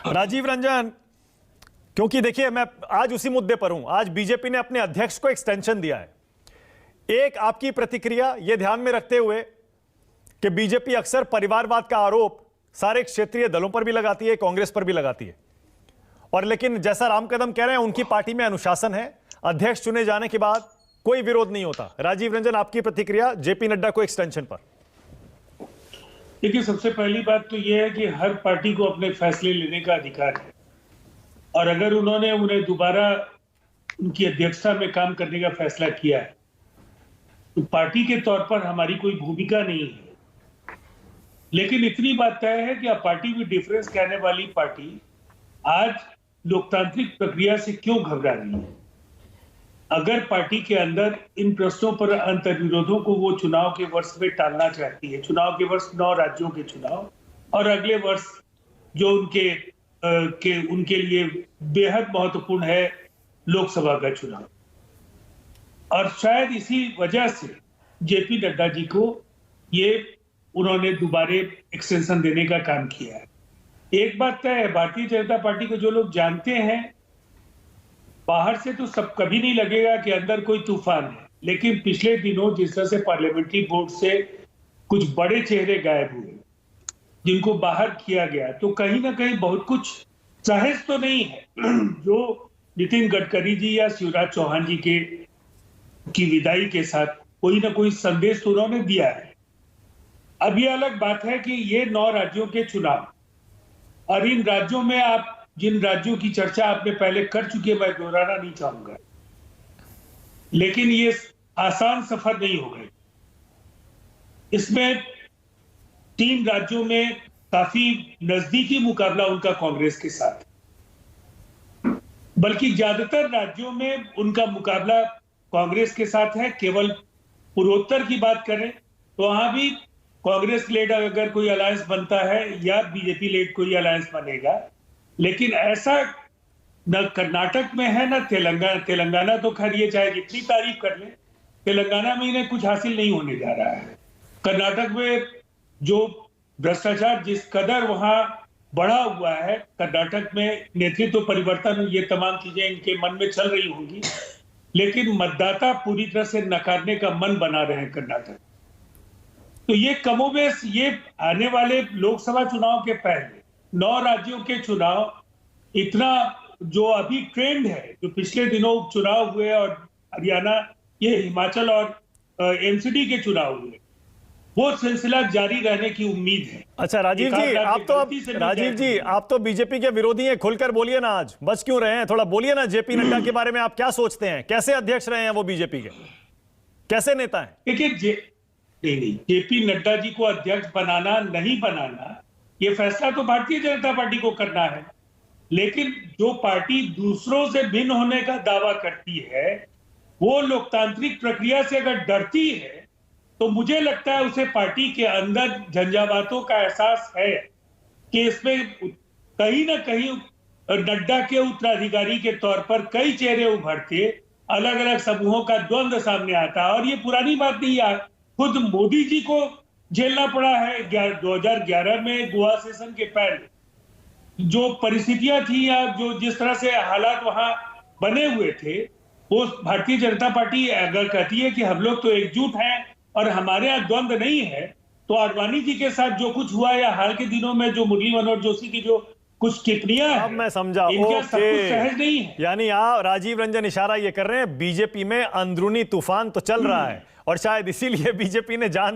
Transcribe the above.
राजीव रंजन, क्योंकि देखिए मैं आज उसी मुद्दे पर हूं। आज बीजेपी ने अपने अध्यक्ष को एक्सटेंशन दिया है। एक आपकी प्रतिक्रिया यह ध्यान में रखते हुए कि बीजेपी अक्सर परिवारवाद का आरोप सारे क्षेत्रीय दलों पर भी लगाती है, कांग्रेस पर भी लगाती है, और लेकिन जैसा राम कदम कह रहे हैं उनकी पार्टी में अनुशासन है, अध्यक्ष चुने जाने के बाद कोई विरोध नहीं होता। राजीव रंजन, आपकी प्रतिक्रिया जेपी नड्डा को एक्सटेंशन पर? देखिए, सबसे पहली बात तो यह है कि हर पार्टी को अपने फैसले लेने का अधिकार है, और अगर उन्होंने उन्हें दोबारा उनकी अध्यक्षता में काम करने का फैसला किया है तो पार्टी के तौर पर हमारी कोई भूमिका नहीं है। लेकिन इतनी बात तय है कि पार्टी विद डिफरेंस कहने वाली पार्टी आज लोकतांत्रिक प्रक्रिया से क्यों घबरा रही है। अगर पार्टी के अंदर इन प्रश्नों पर अंतर्विरोधों को वो चुनाव के वर्ष में टालना चाहती है, चुनाव के वर्ष 9 राज्यों के चुनाव और अगले वर्ष जो उनके लिए बेहद महत्वपूर्ण है लोकसभा का चुनाव, और शायद इसी वजह से जेपी नड्डा जी को उन्होंने दोबारा एक्सटेंशन देने का काम किया है। एक बात तय है, भारतीय जनता पार्टी को जो लोग जानते हैं, बाहर से तो सब कभी नहीं लगेगा कि अंदर कोई तूफान है, लेकिन पिछले दिनों जिस तरह से पार्लियामेंट्री बोर्ड से कुछ बड़े चेहरे गायब हुए, जिनको बाहर किया गया, तो कहीं ना कहीं बहुत कुछ सहज तो नहीं है जो नितिन गडकरी जी या शिवराज चौहान जी की विदाई के साथ कोई ना कोई संदेश तो उन्होंने दिया है। अब ये अलग बात है कि ये 9 राज्यों के चुनाव, और इन राज्यों में आप जिन राज्यों की चर्चा आपने पहले कर चुके हैं, मैं दोहराना नहीं चाहूंगा, लेकिन ये आसान सफर नहीं हो गई। इसमें 3 राज्यों में काफी नजदीकी मुकाबला उनका कांग्रेस के साथ, बल्कि ज्यादातर राज्यों में उनका मुकाबला कांग्रेस के साथ है। केवल पूर्वोत्तर की बात करें तो वहां भी कांग्रेस लेड अगर कोई अलायंस बनता है या बीजेपी लेड कोई अलायंस बनेगा, लेकिन ऐसा न कर्नाटक में है न तेलंगाना तो खैर ये चाहे जितनी तारीफ कर ले, तेलंगाना में इन्हें कुछ हासिल नहीं होने जा रहा है। कर्नाटक में जो भ्रष्टाचार जिस कदर वहां बढ़ा हुआ है, कर्नाटक में नेतृत्व परिवर्तन, ये तमाम चीजें इनके मन में चल रही होंगी, लेकिन मतदाता पूरी तरह से नकारने का मन बना रहे हैं कर्नाटक। तो ये कमोबेश ये आने वाले लोकसभा चुनाव के पहले 9 राज्यों के चुनाव, इतना जो अभी ट्रेंड है, जो पिछले दिनों चुनाव हुए और हरियाणा, ये हिमाचल और एमसीडी के चुनाव हुए, वो सिलसिला जारी रहने की उम्मीद है। अच्छा राजीव जी, आप तो बीजेपी के विरोधी हैं, खुलकर बोलिए ना, आज बच क्यों रहे हैं? थोड़ा बोलिए ना, जेपी नड्डा के बारे में आप क्या सोचते हैं? कैसे अध्यक्ष रहे हैं वो बीजेपी के, कैसे नेता हैं? देखिए, नहीं, जेपी नड्डा जी को अध्यक्ष बनाना नहीं बनाना, ये फैसला तो भारतीय जनता पार्टी को करना है, लेकिन जो पार्टी दूसरों से भिन्न होने का दावा करती है, वो लोकतांत्रिक प्रक्रिया से अगर डरती है, तो मुझे लगता है उसे पार्टी के अंदर झंझावातों का एहसास है कि इसमें कहीं ना कहीं नड्डा के उत्तराधिकारी के तौर पर कई चेहरे उभरते, अलग अलग समूहों का द्वंद्व सामने आता। और ये पुरानी बात नहीं है, खुद मोदी जी को झेलना पड़ा है 2011 में गोवा सेशन के पहले जो परिस्थितियां थी, या जो जिस तरह से हालात वहां बने हुए थे, वो भारतीय जनता पार्टी अगर कहती है कि हम लोग तो एकजुट हैं और हमारे यहाँ द्वंद्व नहीं है, तो आडवाणी जी के साथ जो कुछ हुआ, या हाल के दिनों में जो मुरली मनोहर जोशी की जो कुछ टिप्पणियां हैं, अब मैं समझा, इनका सब कुछ सहज नहीं है। यानी राजीव रंजन इशारा ये कर रहे हैं बीजेपी में अंदरूनी तूफान तो चल रहा है, और शायद इसीलिए बीजेपी ने जान